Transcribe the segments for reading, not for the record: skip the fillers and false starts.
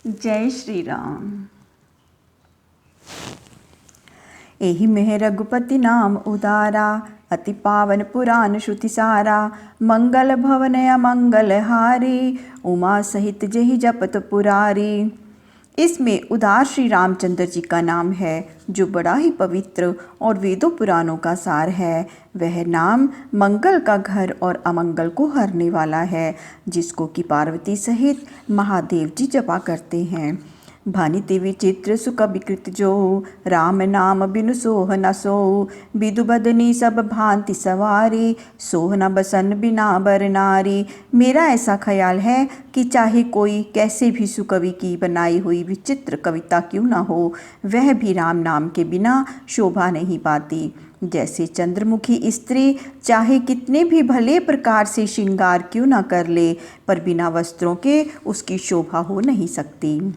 जय श्री राम। एहि में रघुपति नाम उदारा, अति पावन पुराण श्रुति सारा। मंगल भवन अमंगल हारी, उमा सहित जेहि जपत पुरारी। इसमें उदार श्री रामचंद्र जी का नाम है, जो बड़ा ही पवित्र और वेदों पुराणों का सार है। वह नाम मंगल का घर और अमंगल को हरने वाला है, जिसको कि पार्वती सहित महादेव जी जपा करते हैं। भानिति विचित्र सुख विकृत जो, राम नाम बिनु सोह न सोऊ। बिदु बदनी सब भांति सवारी, सोह न बसन बिना बर नारी। मेरा ऐसा ख्याल है कि चाहे कोई कैसे भी सुकवि की बनाई हुई विचित्र कविता क्यों न हो, वह भी राम नाम के बिना शोभा नहीं पाती। जैसे चंद्रमुखी स्त्री चाहे कितने भी भले प्रकार से श्रृंगार क्यों न कर ले, पर बिना वस्त्रों के उसकी शोभा हो नहीं सकती।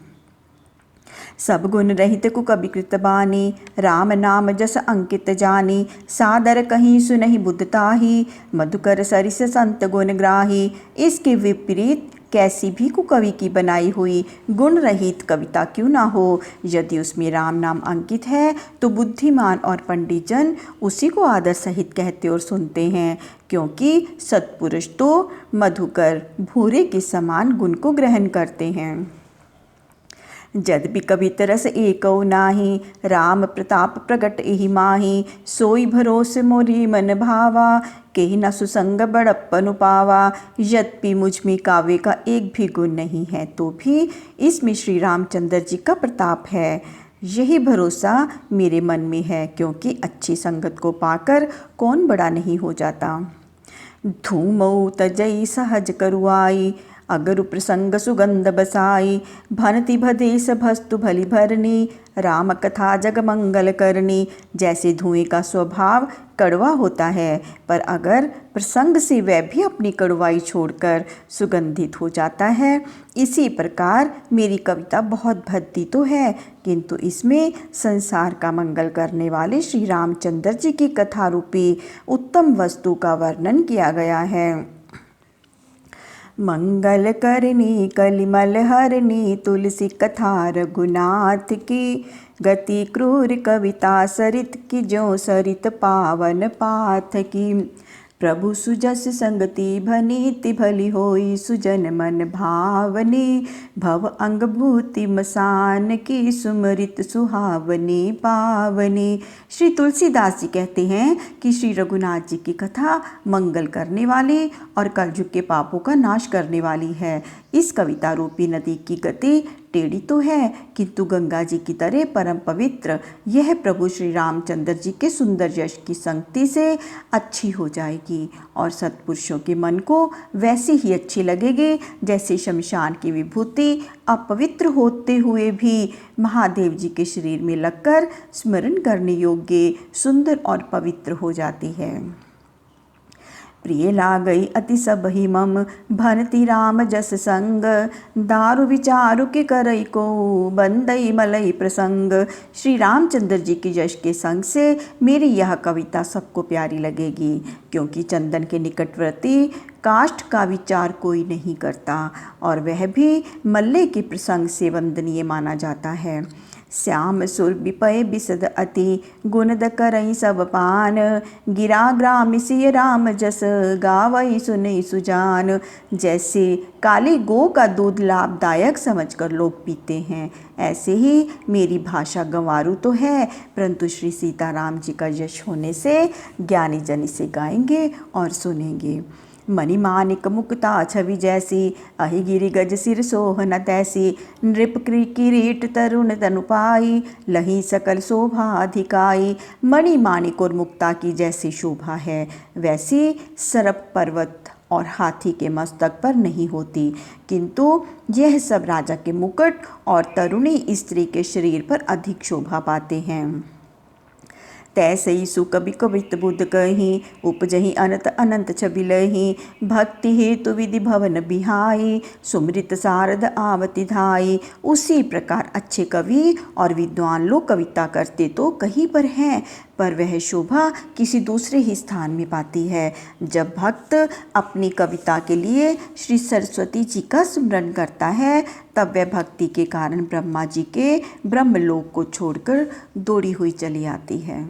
सब गुण रहित कुकविकृत बानी, राम नाम जस अंकित जानी। सादर कहीं सुनहि बुद्धताही, मधुकर सरिस संत गुण ग्राही। इसके विपरीत कैसी भी कुकवि की बनाई हुई गुण रहित कविता क्यों ना हो, यदि उसमें राम नाम अंकित है तो बुद्धिमान और पंडित जन उसी को आदर सहित कहते और सुनते हैं, क्योंकि सत्पुरुष तो मधुकर भूरे के समान गुण को ग्रहण करते हैं। जद्यपि कवित रस एकौ नाही, राम प्रताप प्रगट एहि माही। सोई भरोस मोरी मन भावा, केहि न सुसंग बड़प्पन पावा। यद्यपि मुझ में काव्य का एक भी गुण नहीं है, तो भी इसमें श्री रामचंद्र जी का प्रताप है। यही भरोसा मेरे मन में है, क्योंकि अच्छी संगत को पाकर कौन बड़ा नहीं हो जाता। धूमौ तजई सहज करुआई, अगरु प्रसंग सुगंध बसाई। भनति भदेश भस्तु भली भरनी, राम कथा जग मंगल करनी। जैसे धुएं का स्वभाव कड़वा होता है, पर अगर प्रसंग से वह भी अपनी कड़वाई छोड़कर सुगंधित हो जाता है, इसी प्रकार मेरी कविता बहुत भद्दी तो है, किंतु इसमें संसार का मंगल करने वाले श्री रामचंद्र जी की कथा रूपी उत्तम वस्तु का वर्णन किया गया है। मंगल करनी कलिमल हरनी, तुलसी कथा रघुनाथ की। गति क्रूर कविता सरित की, ज्यों सरित पावन पाथ की। प्रभु सुजस संगति भनीति भली होई, सुजन मन भावनी। भव अंग भूति मसान की, सुमरित सुहावनी पावनी। श्री तुलसीदास जी कहते हैं कि श्री रघुनाथ जी की कथा मंगल करने वाली और कलयुग के पापों का नाश करने वाली है। इस कविता रूपी नदी की गति टेढ़ी तो है, किंतु गंगा जी की तरह परम पवित्र। यह प्रभु श्री रामचंद्र जी के सुंदर यश की संगति से अच्छी हो जाएगी और सत्पुरुषों के मन को वैसी ही अच्छी लगेगी, जैसे शमशान की विभूति अपवित्र होते हुए भी महादेव जी के शरीर में लगकर स्मरण करने योग्य, सुंदर और पवित्र हो जाती है। प्रिय लागई अति सबहि मम, भनति राम जस संग। दारु विचारु के करई को, बंदई मलई प्रसंग। श्री रामचंद्र जी की यश के संग से मेरी यह कविता सबको प्यारी लगेगी, क्योंकि चंदन के निकटवर्ती काष्ठ का विचार कोई नहीं करता, और वह भी मल्ले के प्रसंग से वंदनीय माना जाता है। श्याम सुर विपय बिसद अति, गुणद करई सब पान। गिरा ग्राम सिय राम जस, गावई सुनई सुजान। जैसे काली गो का दूध लाभदायक समझकर लोग पीते हैं, ऐसे ही मेरी भाषा गंवारू तो है, परंतु श्री सीताराम जी का यश होने से ज्ञानी जन इसे गाएंगे और सुनेंगे। मणि मानिक मुक्ता छवि जैसी, अहि गिरि गज सिर सोहन तैसी। नृप किरीट तरुण तनु पाई, लही सकल शोभा अधिकाई। मणि मानिक और मुक्ता की जैसी शोभा है, वैसी सरप पर्वत और हाथी के मस्तक पर नहीं होती, किंतु यह सब राजा के मुकुट और तरुणी स्त्री के शरीर पर अधिक शोभा पाते हैं। तैसई सुकवि कवित बुद्ध कहीं, उपजहि अनंत अनंत छबिलहि। भक्ति हेतु विधि भवन बिहाई, सुमृत सारद आवति धाई। उसी प्रकार अच्छे कवि और विद्वान लोग कविता करते तो कहीं पर हैं, पर वह शोभा किसी दूसरे ही स्थान में पाती है। जब भक्त अपनी कविता के लिए श्री सरस्वती जी का स्मरण करता है तब वह भक्ति के कारण ब्रह्मा जी के ब्रह्मलोक को छोड़कर दौड़ी हुई चली आती है।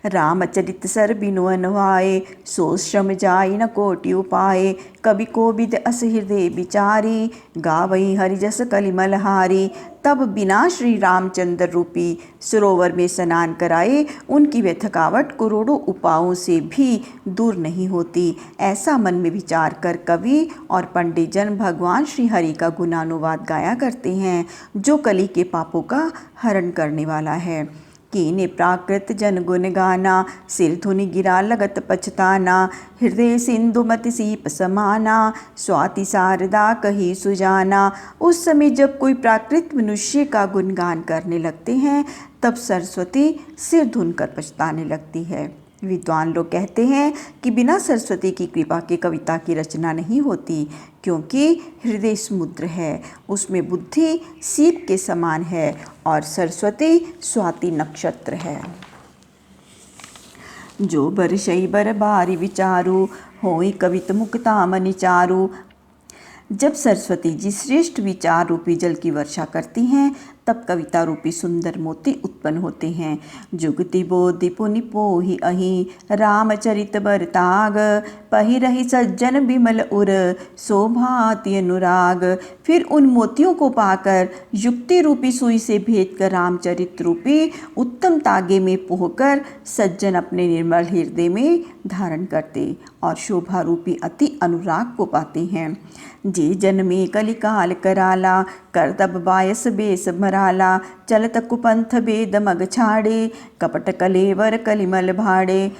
रामचरित सर बिनु अनुआए, सो श्रम जाई न कोटि उपाय। कवि कोविद अस हृदय विचारी, गावई हरिजस कलिमल हारी। तब बिना श्री रामचंद्र रूपी सरोवर में स्नान कराए उनकी वे थकावट करोड़ों उपायों से भी दूर नहीं होती। ऐसा मन में विचार कर कवि और पंडित जन भगवान श्री हरि का गुणानुवाद गाया करते हैं, जो कली के पापों का हरण करने वाला है। कीने प्राकृत जन गुण गाना, सिर धुनि गिरा लगत पछताना। हृदय सिंधु मति सीप समाना, स्वाति शारदा कही सुजाना। उस समय जब कोई प्राकृत मनुष्य का गुणगान करने लगते हैं तब सरस्वती सिर धुन कर पछताने लगती है। विद्वान लोग कहते हैं कि बिना सरस्वती की कृपा के कविता की रचना नहीं होती, क्योंकि हृदय समुद्र है, उसमें बुद्धि सीप के समान है और सरस्वती स्वाति नक्षत्र है। जो बरसई बर बारी विचारू, होई कवित मुक्ता मनि चारू। जब सरस्वती जी श्रेष्ठ विचार रूपी जल की वर्षा करती हैं तब कविता रूपी सुंदर मोती उत्पन्न होते हैं। जुगति बोधि पुनि पोहि अहि, रामचरित बरताग। पहि रही सज्जन बिमल उर, शोभाति अनुराग। फिर उन मोतियों को पाकर युक्ति रूपी सुई से भेद कर रामचरित रूपी उत्तम तागे में पोहकर सज्जन अपने निर्मल हृदय में धारण करते और शोभा रूपी अति अनुराग को पाते हैं। जे जन्मे कलिकाल कराला, कर तब बायस बेस मराला। चलत कुपंथ बेद मग छाड़े, कपट कलेवर कलिमल भाड़े।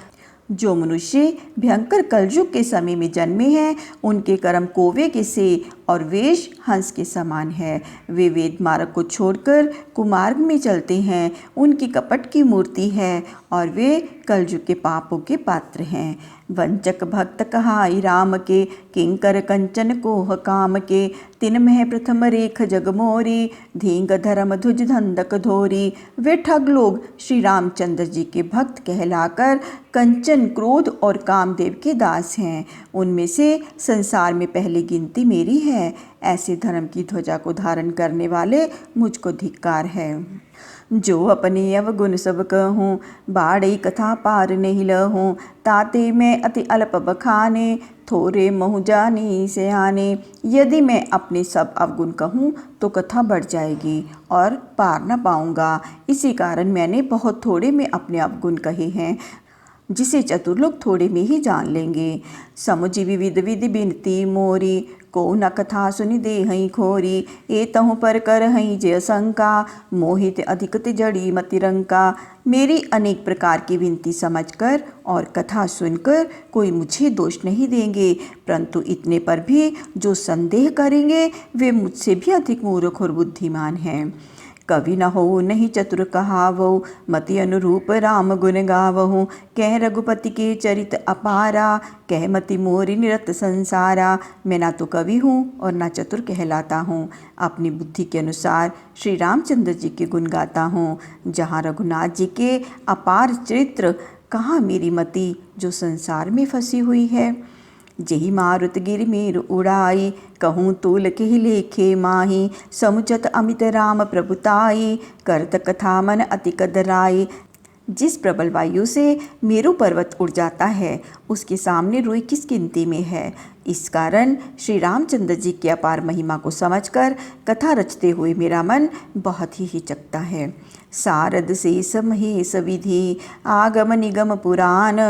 जो मनुष्य भयंकर कलयुग के समय में जन्मे हैं उनके कर्म कौवे के से और वेश हंस के समान है। वे वेद मार्ग को छोड़कर कुमार्ग में चलते हैं। उनकी कपट की मूर्ति है और वे कलयुग के पापों के पात्र हैं। वंचक भक्त कहाई राम के, किंकर कंचन कोह काम के। तिन मह प्रथम रेख जगमोरी, धींग धर्म ध्वज धंधक धोरी। वे ठग लोग श्री रामचंद्र जी के भक्त कहलाकर कंचन, क्रोध और कामदेव के दास हैं। उनमें से संसार में पहली गिनती मेरी है। ऐसे धर्म की ध्वजा को धारण करने वाले मुझको धिक्कार है। जो अपने अवगुण सब कहूँ, बाड़ी कथा पार नहीं लहूँ। ताते मैं अति अल्प बखाने, थोरे महु जानी से आने। यदि मैं अपने सब अवगुण कहूँ तो कथा बढ़ जाएगी और पार न पाऊँगा। इसी कारण मैंने बहुत थोड़े में अपने अवगुण कहे हैं, जिसे चतुर लोग थोड़े में ही जान लेंगे। समुझि विविध विधि बिनती मोरी, को न कथा सुनि दे हई खोरी। ए तहु पर कर हई जय शंका, मोहित अधिक जड़ी मति रंका। मेरी अनेक प्रकार की विनती समझकर और कथा सुनकर कोई मुझे दोष नहीं देंगे, परंतु इतने पर भी जो संदेह करेंगे वे मुझसे भी अधिक मूर्ख और बुद्धिमान हैं। कवि न हो नहीं चतुर कहावो, मति अनुरूप राम गुण गावहु। कह रघुपति के चरित अपारा, कह मति मोरी निरत संसारा। मैं ना तो कवि हूँ और ना चतुर कहलाता हूँ, अपनी बुद्धि के अनुसार श्री रामचंद्र जी के गुण गाता हूँ। जहाँ रघुनाथ जी के अपार चरित्र, कहाँ मेरी मति जो संसार में फंसी हुई है। जेहि मारुत गिर मीर उड़ाई, कहूँ तूल केहि लेखे माही। समुचत अमित राम प्रभुताई, करत कथा मन अति कदराई। जिस प्रबल वायु से मेरु पर्वत उड़ जाता है उसके सामने रोई किस गिनती में है। इस कारण श्री रामचंद्र जी की अपार महिमा को समझकर कथा रचते हुए मेरा मन बहुत ही हिचकता है। सारद शेष महेश विधि, आगम निगम पुराण।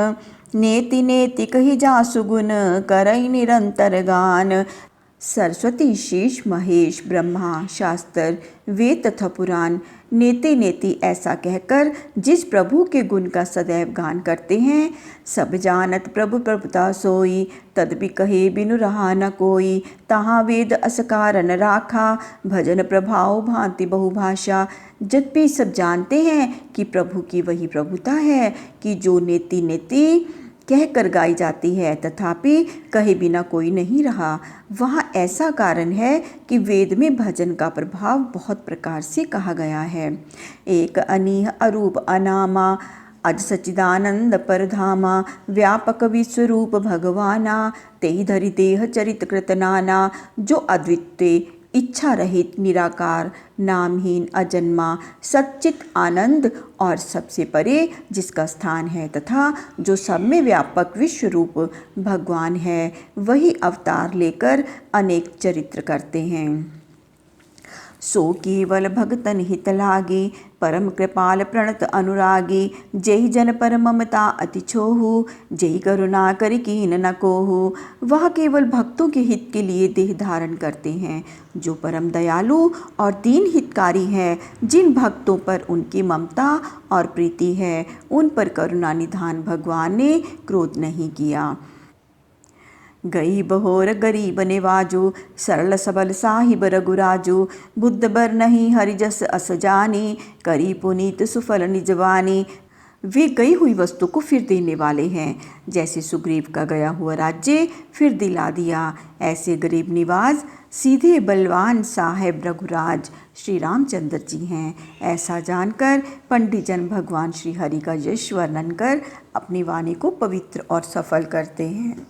नेति नेति कही जासु गुण, करई निरंतर गान। सरस्वती, शेष, महेश, ब्रह्मा, शास्त्र, वेद तथा पुराण नेति नेति ऐसा कहकर जिस प्रभु के गुण का सदैव गान करते हैं। सब जानत प्रभु प्रभुता सोई, तदपि कहे बिनु रहा न कोई। तहाँ वेद अस कारण राखा, भजन प्रभाव भांति बहुभाषा। जद्यपि सब जानते हैं कि प्रभु की वही प्रभुता है कि जो नेति नेति कह कर गाई जाती है, तथापि कहे बिना कोई नहीं रहा। वहाँ ऐसा कारण है कि वेद में भजन का प्रभाव बहुत प्रकार से कहा गया है। एक अनीह अरूप अनामा अज सच्चिदानंद परधामा, व्यापक विश्वरूप भगवाना, तेहि धरि देह चरित कृत नाना। जो अद्वितीय इच्छा रहित निराकार नामहीन अजन्मा सच्चित आनंद और सबसे परे जिसका स्थान है, तथा जो सब में व्यापक विश्व रूप भगवान है, वही अवतार लेकर अनेक चरित्र करते हैं। सो केवल भगतन हित लागी, परम कृपाल प्रणत अनुरागी। जय जन पर ममता अति छोहु, जय करुणा कर कीन न कोहु। वह केवल भक्तों के हित के लिए देह धारण करते हैं, जो परम दयालु और दीन हितकारी हैं। जिन भक्तों पर उनकी ममता और प्रीति है, उन पर करुणा निधान भगवान ने क्रोध नहीं किया। गई बहोर गरीब निवाजो, सरल सबल साहिब रघुराजो। बुद्ध बर नहीं हरिजस अस जानी, करी पुनीत सुफल निजवानी। वे गई हुई वस्तु को फिर देने वाले हैं, जैसे सुग्रीव का गया हुआ राज्य फिर दिला दिया, ऐसे गरीब निवाज सीधे बलवान साहेब रघुराज श्री रामचंद्र जी हैं। ऐसा जानकर पंडित जन भगवान श्री हरि का यश वर्णन कर अपनी वाणी को पवित्र और सफल करते हैं।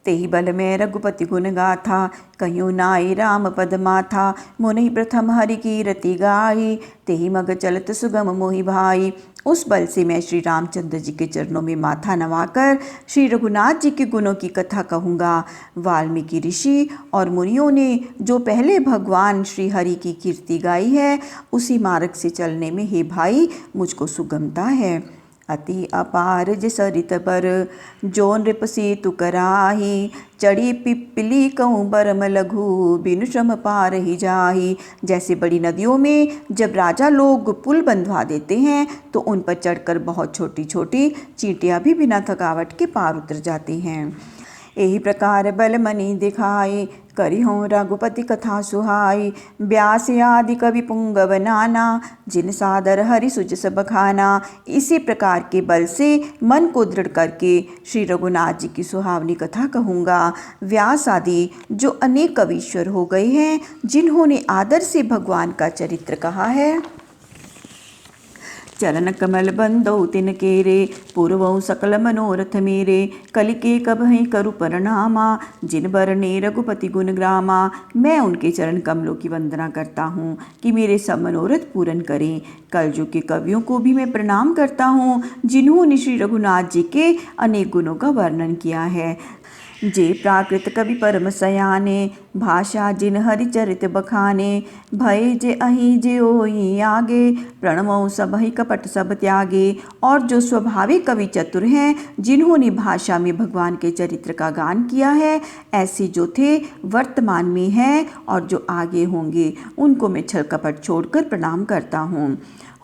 तेहि बल में रघुपति गुण गाथा, कहियो नाई राम पद माथा। मुनि प्रथम हरि की रति गाई, तेहि मग चलत सुगम मोहि भाई। उस बल से मैं श्री रामचंद्र जी के चरणों में माथा नवाकर श्री रघुनाथ जी के गुणों की कथा कहूँगा। वाल्मीकि ऋषि और मुनियों ने जो पहले भगवान श्री हरि की कीर्ति गाई है, उसी मार्ग से चलने में हे भाई मुझको सुगमता है। अति अपार सरित पर, जो नृप सेतु कराही। चढ़ी पिप्पली कहूँ बरम लघु, बिनु श्रम पार ही जाही। जैसे बड़ी नदियों में जब राजा लोग पुल बंधवा देते हैं, तो उन पर चढ़कर बहुत छोटी छोटी चींटियाँ भी बिना थकावट के पार उतर जाती हैं। यही प्रकार बल मनि दिखाई, करी हों रघुपति कथा सुहाई। व्यास आदि कवि पुंगव नाना, जिन सादर हरि सुजस बखाना। इसी प्रकार के बल से मन को दृढ़ करके श्री रघुनाथ जी की सुहावनी कथा कहूँगा। व्यास आदि जो अनेक कवीश्वर हो गए हैं, जिन्होंने आदर से भगवान का चरित्र कहा है। चरण कमल बंदौ तिन केरे, पूर्वौ सकल मनोरथ मेरे। कलिके कबहि करु परनामा, जिन बरने रघुपति गुण ग्रामा। मैं उनके चरण कमलों की वंदना करता हूँ कि मेरे सब मनोरथ पूर्ण करें। कलयुग के कवियों को भी मैं प्रणाम करता हूँ, जिन्होंने श्री रघुनाथ जी के अनेक गुणों का वर्णन किया है। जे प्राकृत कवि परम सयाने, भाषा जिन हरिचरित बखाने। भय जे अहि जे ओई आगे, प्रणमौ सबहि कपट सब त्यागे। और जो स्वाभाविक कवि चतुर हैं, जिन्होंने भाषा में भगवान के चरित्र का गान किया है, ऐसे जो थे वर्तमान में हैं और जो आगे होंगे, उनको मैं छल कपट छोड़कर प्रणाम करता हूँ।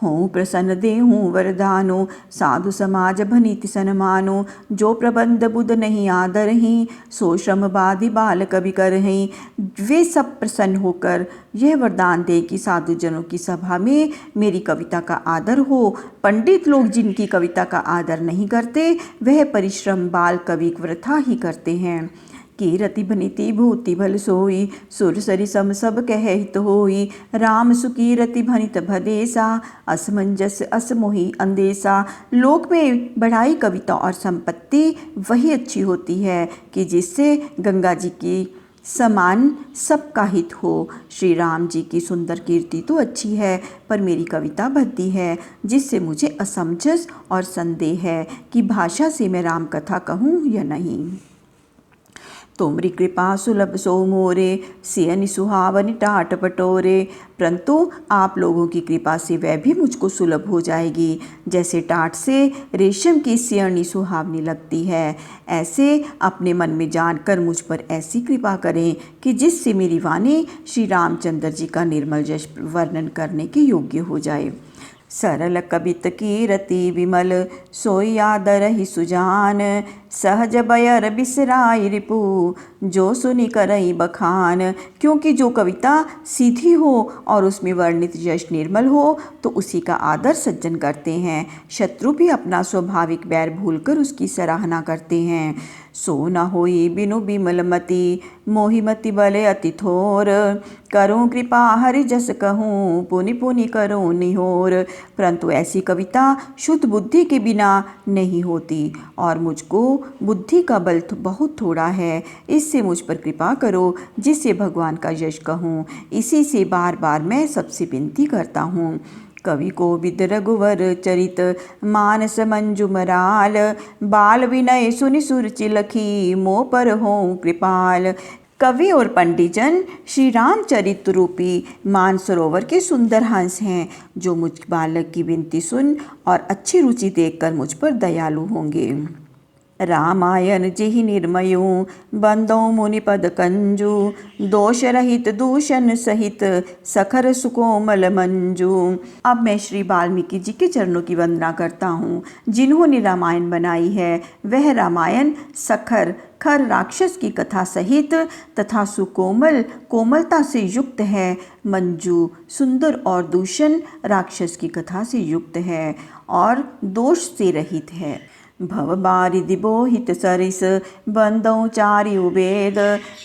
हों प्रसन्न देहूँ वरदानो, साधु समाज भनीति सन्मानो। जो प्रबंध बुध नहीं आदरहीं, सो श्रम बाधि बाल कवि करहीं। वे सब प्रसन्न होकर यह वरदान दे कि साधु जनों की सभा में मेरी कविता का आदर हो। पंडित लोग जिनकी कविता का आदर नहीं करते, वह परिश्रम बाल कवि वृथा ही करते हैं। कीरति भनिति भूति भल सोई, सुर सरि सम सब कह हित होई। राम सुकीरति भनित भदेसा, असमंजस असमोही अंदेसा। लोक में बढ़ाई कविता और संपत्ति वही अच्छी होती है कि जिससे गंगा जी की समान सबका हित हो। श्री राम जी की सुंदर कीर्ति तो अच्छी है, पर मेरी कविता भद्दी है, जिससे मुझे असमंजस और संदेह है कि भाषा से मैं राम कथा कहूँ या नहीं। तुमरी कृपा सुलभ सो मोरे, सियनि सुहावनि टाट पटोरे। परंतु आप लोगों की कृपा से वह भी मुझको सुलभ हो जाएगी, जैसे टाट से रेशम की सियनी सुहावनी लगती है। ऐसे अपने मन में जानकर मुझ पर ऐसी कृपा करें कि जिससे मेरी वाणी श्री रामचंद्र जी का निर्मल यश वर्णन करने के योग्य हो जाए। सरल कबित कीरति विमल, सोई आदर ही सुजान। सहज बयर बिसराई रिपु जो सुनि करई बखान। क्योंकि जो कविता सीधी हो और उसमें वर्णित यश निर्मल हो तो उसी का आदर सज्जन करते हैं। शत्रु भी अपना स्वाभाविक बैर भूलकर उसकी सराहना करते हैं। सो न होई बिनु बिमल मति मोहि मति बले अति थोर। करूँ कृपा हरि जस कहूँ पुनि पुनि करूँ निहोर। परंतु ऐसी कविता शुद्ध बुद्धि के बिना नहीं होती और मुझको बुद्धि का बल तो बहुत थोड़ा है। इससे मुझ पर कृपा करो जिससे भगवान का यश कहूँ। इसी से बार बार मैं सबसे विनती करता हूँ। कवि कोविद रघुवर चरित मानस मंजुमराल। बाल विनय सुनि सुरचि लखी मोह पर हों कृपाल। कवि और पंडितजन श्री रामचरित रूपी मानसरोवर के सुंदर हंस हैं जो मुझ बालक की विनती सुन और अच्छी रुचि देखकर मुझ पर दयालु होंगे। रामायण जेहि निर्मयो बंदो मुनिपद कंजू। दोष रहित दूषण सहित सखर सुकोमल मंजू। अब मैं श्री वाल्मीकि जी के चरणों की वंदना करता हूँ जिन्होंने रामायण बनाई है। वह रामायण सखर खर राक्षस की कथा सहित तथा सुकोमल कोमलता से युक्त है। मंजू सुंदर और दूषण राक्षस की कथा से युक्त है और दोष से रहित है। भव बारिधि बोहित सरिस बंदौ चारि उबेद।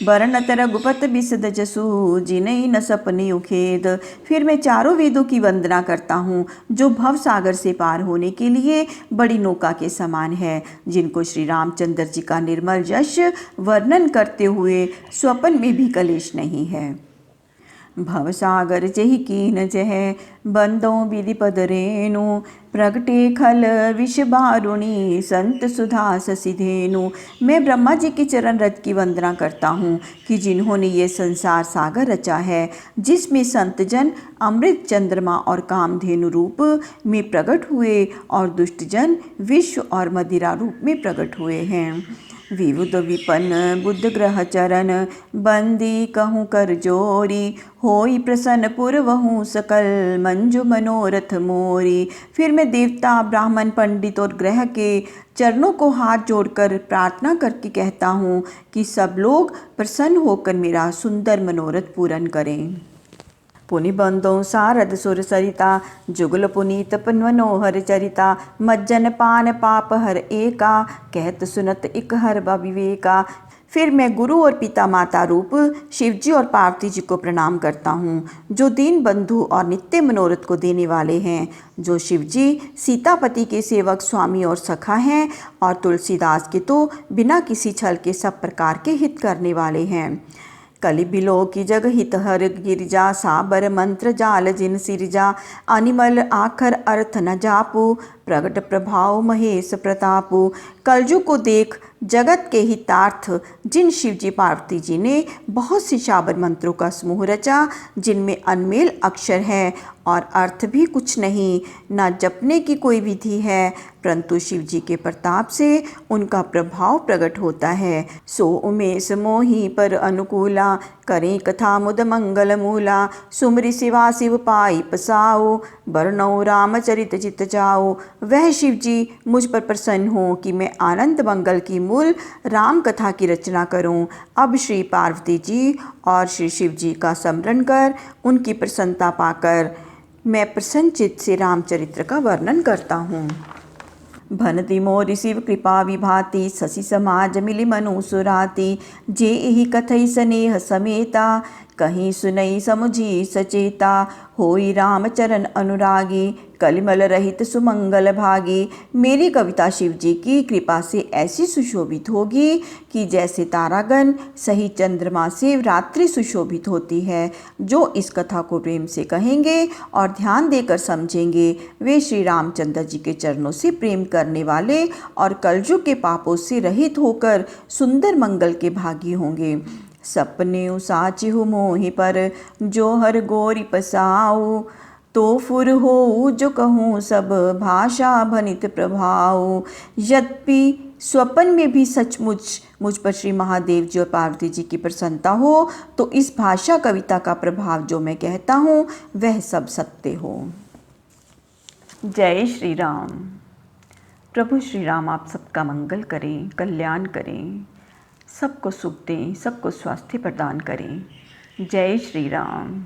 बरनत रघुपत बिसद जसु जिनहि न सपने उखेद। फिर मैं चारों वेदों की वंदना करता हूँ जो भव सागर से पार होने के लिए बड़ी नौका के समान है, जिनको श्री रामचंद्र जी का निर्मल यश वर्णन करते हुए स्वपन में भी कलेश नहीं है। भवसागर जेहि कीन जह बंदो विधि पद रेणु। प्रगटे खल विष बारुणी संत सुधा ससिधेनु। मैं ब्रह्मा जी के चरण रज की वंदना करता हूँ कि जिन्होंने ये संसार सागर रचा है जिसमें संतजन अमृत चंद्रमा और कामधेनु रूप में प्रकट हुए और दुष्टजन विश्व और मदिरा रूप में प्रकट हुए हैं। विबुध विपन्न बुद्ध ग्रह चरण बंदी कहूँ कर जोरी। होई प्रसन्न पुरवहूँ सकल मंजु मनोरथ मोरी। फिर मैं देवता ब्राह्मण पंडित और ग्रह के चरणों को हाथ जोड़कर प्रार्थना करके कहता हूँ कि सब लोग प्रसन्न होकर मेरा सुंदर मनोरथ पूर्ण करें। पुनि बंदो सारद सुर सरिता जुगल पुनीत मनोहर चरिता। मज्जन पान पाप हर एका कहत सुनत इक हर विवेका। फिर मैं गुरु और पिता माता रूप शिवजी और पार्वती जी को प्रणाम करता हूँ जो दीन बंधु और नित्य मनोरथ को देने वाले हैं। जो शिवजी सीतापति के सेवक स्वामी और सखा हैं और तुलसीदास के तो बिना किसी छल के सब प्रकार के हित करने वाले हैं। कलि बिलो की जग हित हर गिरजा साबर मंत्र जाल जिन सिरजा। अनिमल आखर अर्थ न जापू प्रगट प्रभाव महेश प्रतापू। कलयुग को देख जगत के हितार्थ जिन शिवजी पार्वती जी ने बहुत सी शाबर मंत्रों का समूह रचा जिनमें अनमेल अक्षर है और अर्थ भी कुछ नहीं, न जपने की कोई विधि है, परंतु शिवजी के प्रताप से उनका प्रभाव प्रकट होता है। सो उमेश मोहि पर अनुकूला करें कथा मुद मंगल मूला। सुमरि शिवा शिव पाई पसाओ बरनौ रामचरित चित जाओ। वह शिवजी मुझ पर प्रसन्न हो कि मैं आनंद मंगल की मूल राम कथा की रचना करूं। अब श्री पार्वती जी और श्री शिव जी का स्मरण कर उनकी प्रसन्नता पाकर मैं प्रसन्न चित्त से रामचरित्र का वर्णन करता हूँ। भनति मोरि शिव कृपा विभाति शशि समाज मिलि मनु सुराति। जे एहि कथई स्नेह समेता कहीं सुनई समुझी सचेता। होई रामचरण अनुरागी कलिमल रहित सुमंगल भागी। मेरी कविता शिव जी की कृपा से ऐसी सुशोभित होगी कि जैसे तारागण सही चंद्रमा से रात्रि सुशोभित होती है। जो इस कथा को प्रेम से कहेंगे और ध्यान देकर समझेंगे वे श्री रामचंद्र जी के चरणों से प्रेम करने वाले और कलयुग के पापों से रहित होकर सुंदर मंगल के भागी होंगे। सपने साचिहु मोहि पर जो हर गोरी पसाऊ। तो फुर हो जो कहूँ सब भाषा भनित प्रभाव। यद्यपि स्वप्न में भी सचमुच मुझ पर श्री महादेव जी और पार्वती जी की प्रसन्नता हो तो इस भाषा कविता का प्रभाव जो मैं कहता हूँ वह सब सत्य हो। जय श्री राम। प्रभु श्री राम आप सबका मंगल करें, कल्याण करें, सबको सुख दें, सबको स्वास्थ्य प्रदान करें। जय श्री राम।